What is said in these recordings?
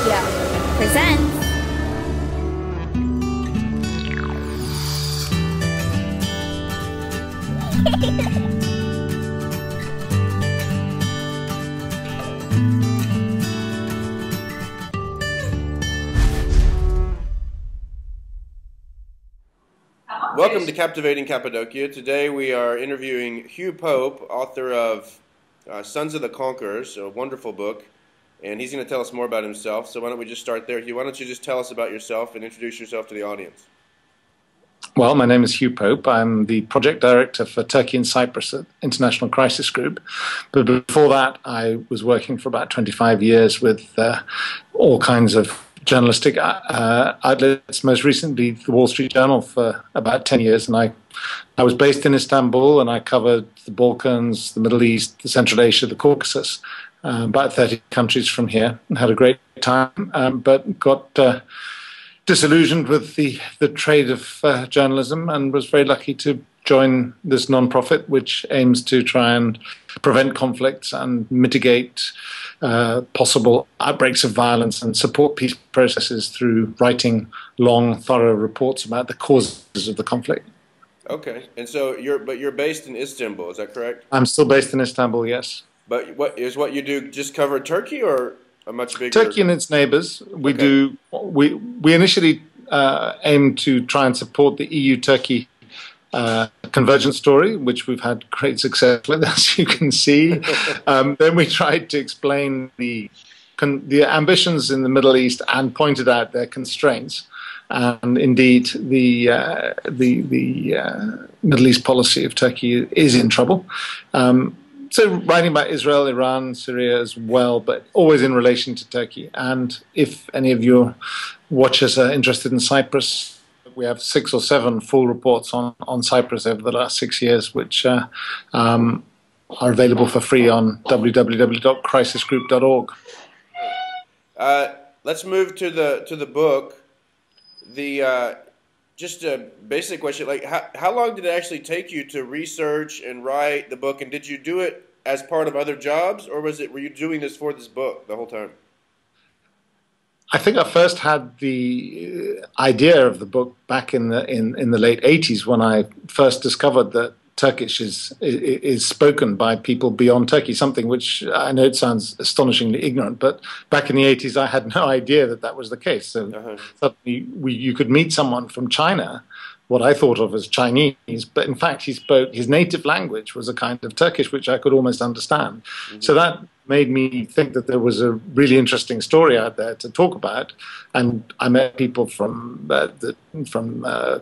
Media presents. Welcome to Captivating Cappadocia. Today we are interviewing Hugh Pope, author of Sons of the Conquerors, a wonderful book, and he's going to tell us more about himself. So why don't we just start there, Hugh? Why don't you just tell us about yourself and introduce yourself to the audience? Well, my name is Hugh Pope. I'm the project director for Turkey and Cyprus at International Crisis Group. But before that, I was working for about 25 years with all kinds of journalistic outlets, most recently the Wall Street Journal for about 10 years. And I was based in Istanbul, and I covered the Balkans, the Middle East, the Central Asia, the Caucasus, about 30 countries from here, and had a great time, but got disillusioned with the trade of journalism, and was very lucky to join this non-profit which aims to try and prevent conflicts and mitigate possible outbreaks of violence and support peace processes through writing long, thorough reports about the causes of the conflict. Okay, and so you're based in Istanbul, is that correct? I'm still based in Istanbul, yes. But what you do just cover Turkey or a much bigger? Turkey and its neighbors. We initially aimed to try and support the EU-Turkey convergence story, which we've had great success with, as you can see. Then we tried to explain the ambitions in the Middle East and pointed out their constraints. And indeed, the Middle East policy of Turkey is in trouble. So writing about Israel, Iran, Syria as well, but always in relation to Turkey. And if any of your watchers are interested in Cyprus, we have 6 or 7 full reports on Cyprus over the last 6 years, which are available for free on www.crisisgroup.org. Let's move to the book. Just a basic question, like how long did it actually take you to research and write the book, and did you do it as part of other jobs, or were you doing this for this book the whole time? I think I first had the idea of the book back in the late 80s, when I first discovered that Turkish is spoken by people beyond Turkey, something which I know it sounds astonishingly ignorant, but back in the 80s I had no idea that was the case. So suddenly you could meet someone from China, what I thought of as Chinese, but in fact he spoke, his native language was a kind of Turkish which I could almost understand. Mm-hmm. So that made me think that there was a really interesting story out there to talk about. And I met people from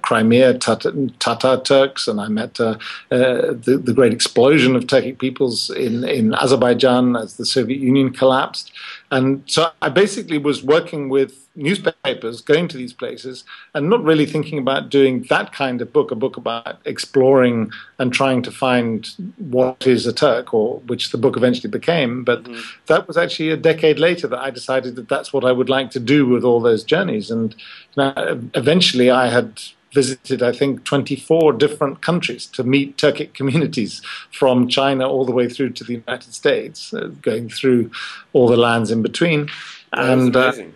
Crimea, Tatar Turks, and I met the great explosion of Turkic peoples in Azerbaijan as the Soviet Union collapsed. And so I basically was working with newspapers, going to these places, and not really thinking about doing that kind of book, a book about exploring and trying to find what is a Turk, or which the book eventually became. But that was actually a decade later that I decided that that's what I would like to do with all those journeys. And eventually I had visited, I think, 24 different countries to meet Turkic communities, from China all the way through to the United States, going through all the lands in between. And amazing.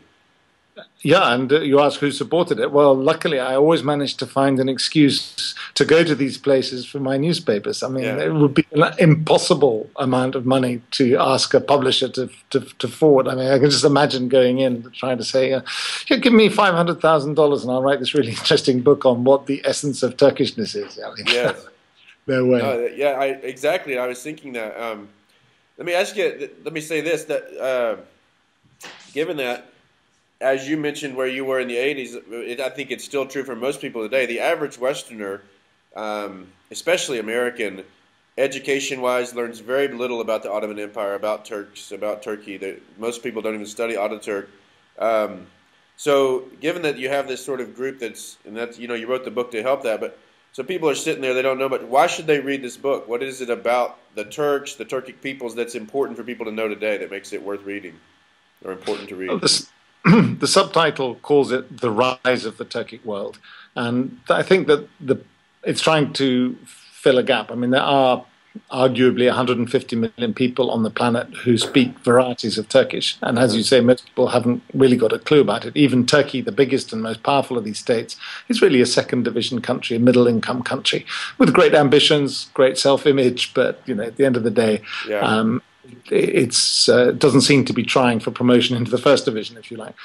Yeah, and you ask who supported it. Well, luckily, I always managed to find an excuse to go to these places for my newspapers. I mean, it would be an impossible amount of money to ask a publisher to forward. I mean, I can just imagine going in trying to say, give me $500,000 and I'll write this really interesting book on what the essence of Turkishness is. I mean, yes. No way. Exactly. I was thinking that. Let me ask you, let me say this, that given that, as you mentioned where you were in the 80s, I think it's still true for most people today. The average Westerner, especially American, education-wise, learns very little about the Ottoman Empire, about Turks, about Turkey. Most people don't even study Ataturk. So given that you have this sort of group you wrote the book to help that, but so people are sitting there, they don't know, but why should they read this book? What is it about the Turks, the Turkic peoples, that's important for people to know today that makes it worth reading or important to read? Well, the subtitle calls it The Rise of the Turkic World. And I think that it's trying to fill a gap. I mean, there are arguably 150 million people on the planet who speak varieties of Turkish. And as you say, most people haven't really got a clue about it. Even Turkey, the biggest and most powerful of these states, is really a second division country, a middle income country with great ambitions, great self-image. But, at the end of the day, it doesn't seem to be trying for promotion into the first division, if you like.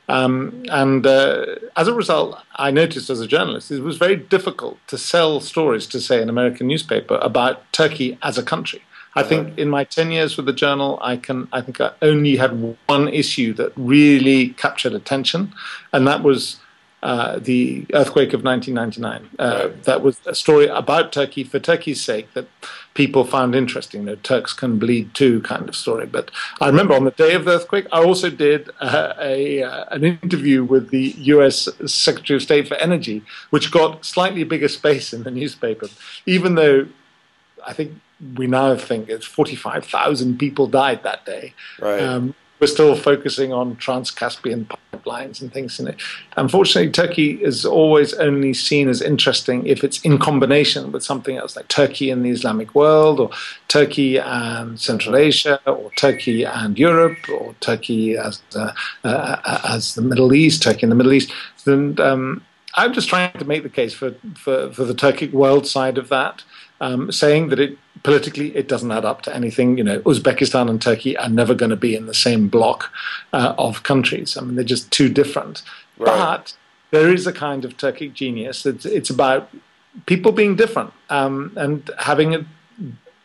And as a result, I noticed as a journalist, it was very difficult to sell stories to, say, an American newspaper about Turkey as a country. I think in my 10 years with the journal, I think I only had one issue that really captured attention, and that was the earthquake of 1999. That was a story about Turkey for Turkey's sake that people found interesting. Turks can bleed too kind of story. But I remember on the day of the earthquake, I also did an interview with the US Secretary of State for Energy, which got slightly bigger space in the newspaper, even though I think we now think it's 45,000 people died that day. Right. We're still focusing on Trans-Caspian pipelines and things in it. Unfortunately, Turkey is always only seen as interesting if it's in combination with something else, like Turkey and the Islamic world, or Turkey and Central Asia, or Turkey and Europe, or Turkey as the Middle East, Turkey in the Middle East. And I'm just trying to make the case for the Turkic world side of that, saying that politically it doesn't add up to anything. Uzbekistan and Turkey are never going to be in the same block of countries. I mean, they're just too different. Right. But there is a kind of Turkic genius. It's about people being different and having a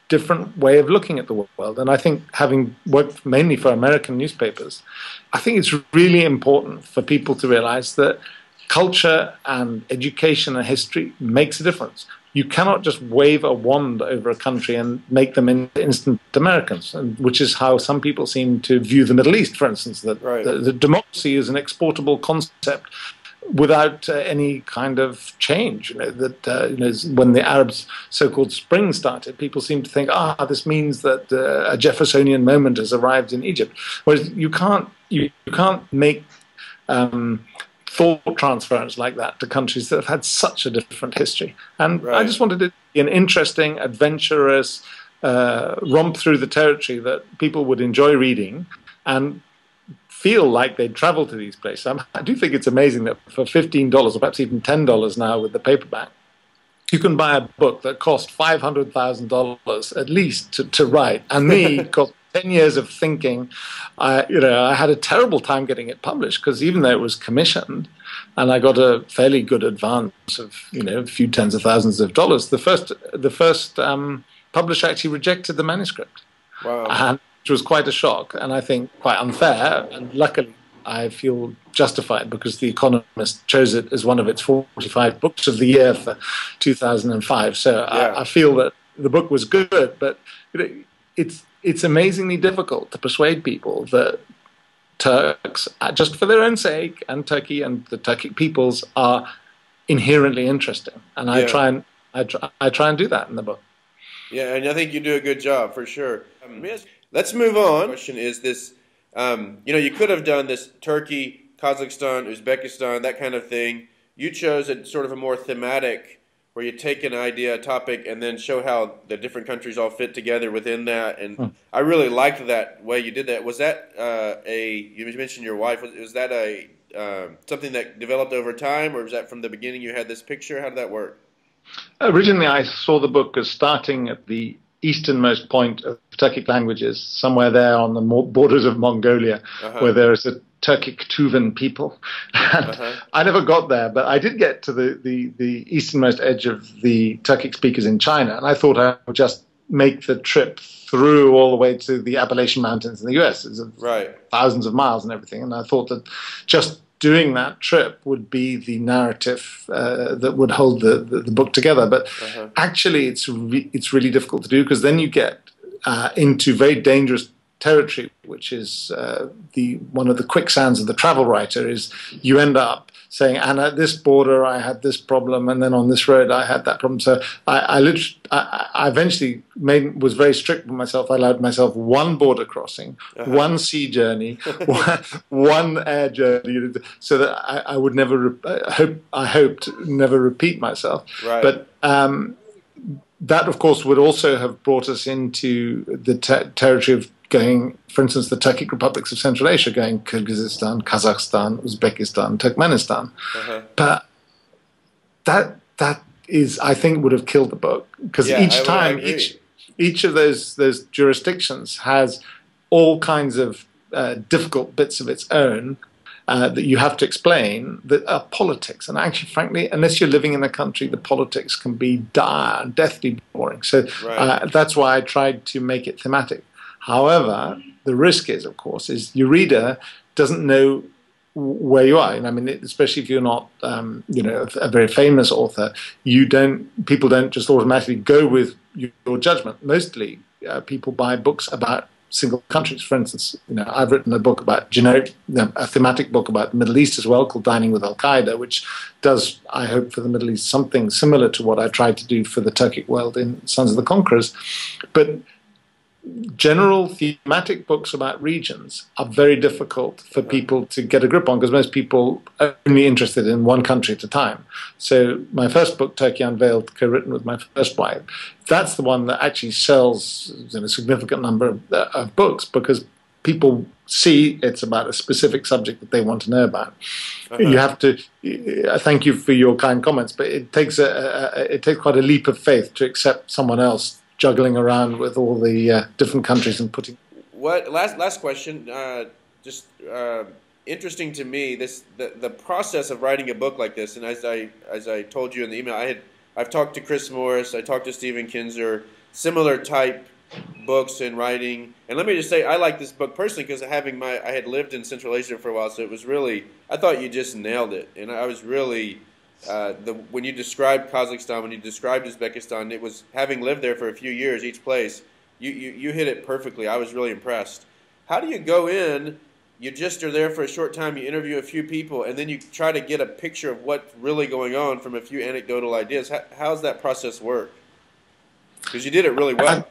different way of looking at the world. And I think, having worked mainly for American newspapers, I think it's really important for people to realize that culture and education and history makes a difference. You cannot just wave a wand over a country and make them instant Americans, which is how some people seem to view the Middle East, for instance, that the democracy is an exportable concept without any kind of change. When the Arabs' so-called Spring started, people seem to think, this means that a Jeffersonian moment has arrived in Egypt. Whereas you can't make thought transference like that to countries that have had such a different history. And I just wanted it to be an interesting, adventurous romp through the territory that people would enjoy reading and feel like they'd travel to these places. I do think it's amazing that for $15 or perhaps even $10 now with the paperback, you can buy a book that cost $500,000 at least to write. And me, it cost 10 years of thinking. I had a terrible time getting it published, because even though it was commissioned and I got a fairly good advance of a few tens of thousands of dollars, the first publisher actually rejected the manuscript. Wow. And which was quite a shock, and I think quite unfair. And luckily, I feel justified, because The Economist chose it as one of its 45 books of the year for 2005. So I feel that the book was good, but it's amazingly difficult to persuade people that Turks, just for their own sake, and Turkey and the Turkic peoples are inherently interesting. And I try and do that in the book. Yeah, and I think you do a good job for sure. Let's move on. The question is this: you could have done this Turkey, Kazakhstan, Uzbekistan, that kind of thing. You chose a sort of a more thematic, where you take an idea, a topic, and then show how the different countries all fit together within that. And I really liked that way you did that. Was that you mentioned your wife, was that something that developed over time, or was that from the beginning you had this picture? How did that work? Originally, I saw the book as starting at the easternmost point of Turkic languages, somewhere there on the borders of Mongolia, where there is a Turkic Tuvan people. And I never got there, but I did get to the easternmost edge of the Turkic speakers in China, and I thought I would just make the trip through all the way to the Appalachian Mountains in the US. It's thousands of miles and everything, and I thought that just doing that trip would be the narrative that would hold the book together. But actually, it's really difficult to do, because then you get into very dangerous territory, which is one of the quicksands of the travel writer. Is you end up saying, and at this border I had this problem, and then on this road I had that problem. So I eventually was very strict with myself. I allowed myself one border crossing, one sea journey, one air journey, so that I would never, I hoped never repeat myself. Right. But that, of course, would also have brought us into the territory of going, for instance, the Turkic republics of Central Asia, going Kyrgyzstan, Kazakhstan, Uzbekistan, Turkmenistan. But that is, I think, would have killed the book, because Yeah, each I time, agree. each of those jurisdictions has all kinds of difficult bits of its own that you have to explain, that are politics. And actually, frankly, unless you're living in a country, the politics can be dire and deathly boring. So Right. that's why I tried to make it thematic. However, the risk is, of course, is your reader doesn't know where you are. And I mean, especially if you're not, a very famous author, people don't just automatically go with your judgment. Mostly, people buy books about single countries. For instance, I've written a book about a thematic book about the Middle East as well, called Dining with Al Qaeda, which does, I hope, for the Middle East something similar to what I tried to do for the Turkic world in Sons of the Conquerors. But general thematic books about regions are very difficult for people to get a grip on, because most people are only interested in one country at a time. So my first book, Turkey Unveiled, co-written with my first wife, that's the one that actually sells a significant number of books, because people see it's about a specific subject that they want to know about. You have to. Thank you for your kind comments, but it takes quite a leap of faith to accept someone else juggling around with all the different countries and putting. What last question? Just interesting to me, the process of writing a book like this. And as I told you in the email, I've talked to Chris Morris, I talked to Stephen Kinzer, similar type books and writing. And let me just say, I like this book personally because I had lived in Central Asia for a while, so it was really, I thought you just nailed it, and I was really. When you described Kazakhstan, when you described Uzbekistan, it was, having lived there for a few years each place, you hit it perfectly. I was really impressed. How do you go in, you just are there for a short time, you interview a few people, and then you try to get a picture of what's really going on from a few anecdotal ideas? How's that process work? Because you did it really well.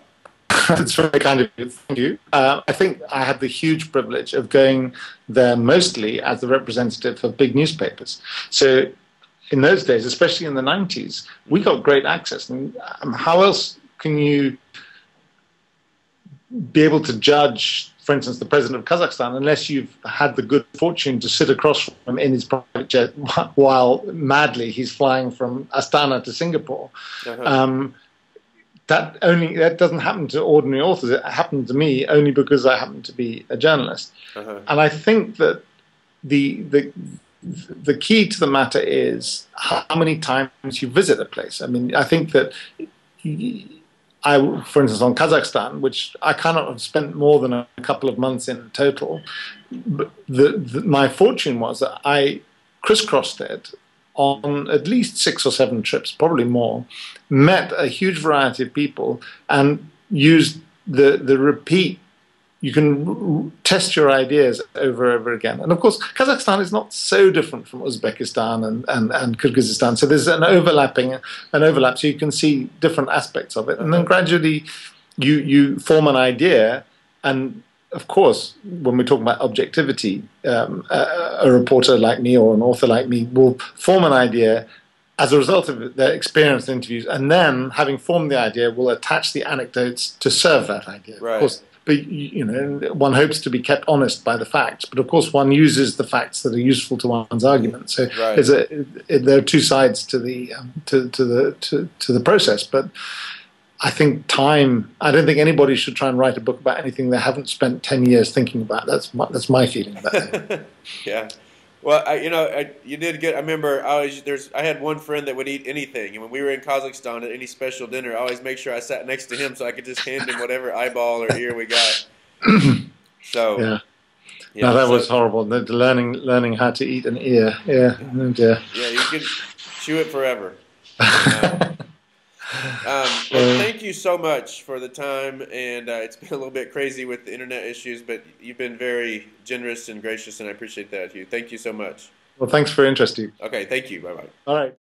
That's very kind of you. Thank you. I think I had the huge privilege of going there mostly as the representative of big newspapers. So in those days, especially in the 90s, we got great access. And how else can you be able to judge, for instance, the president of Kazakhstan, unless you've had the good fortune to sit across from him in his private jet while madly he's flying from Astana to Singapore? That doesn't happen to ordinary authors. It happened to me only because I happen to be a journalist. And I think that the key to the matter is how many times you visit a place. I mean, I think that for instance, on Kazakhstan, which I cannot have spent more than a couple of months in total, but my fortune was that I crisscrossed it on at least 6 or 7 trips, probably more, met a huge variety of people, and used the repeat. You can test your ideas over and over again. And of course, Kazakhstan is not so different from Uzbekistan and Kyrgyzstan. So there's an overlap, so you can see different aspects of it. And then gradually you form an idea. And of course, when we talk about objectivity, a reporter like me or an author like me will form an idea as a result of their experience in interviews. And then, having formed the idea, will attach the anecdotes to serve that idea. Right. Of course, but one hopes to be kept honest by the facts. But of course, one uses the facts that are useful to one's argument. So there are two sides to the process. But I think time. I don't think anybody should try and write a book about anything they haven't spent 10 years thinking about. That's my feeling about it. Yeah. Well, you did good. I remember I had one friend that would eat anything, and when we were in Kazakhstan at any special dinner, I always make sure I sat next to him so I could just hand him whatever eyeball or ear we got. So yeah, no, that was horrible. Learning how to eat an ear. Yeah, oh dear. Yeah, you could chew it forever. Well, thank you so much for the time, and it's been a little bit crazy with the internet issues, but you've been very generous and gracious, and I appreciate that, Hugh. Thank you so much. Well, thanks for your interest. Okay, thank you. Bye-bye. All right.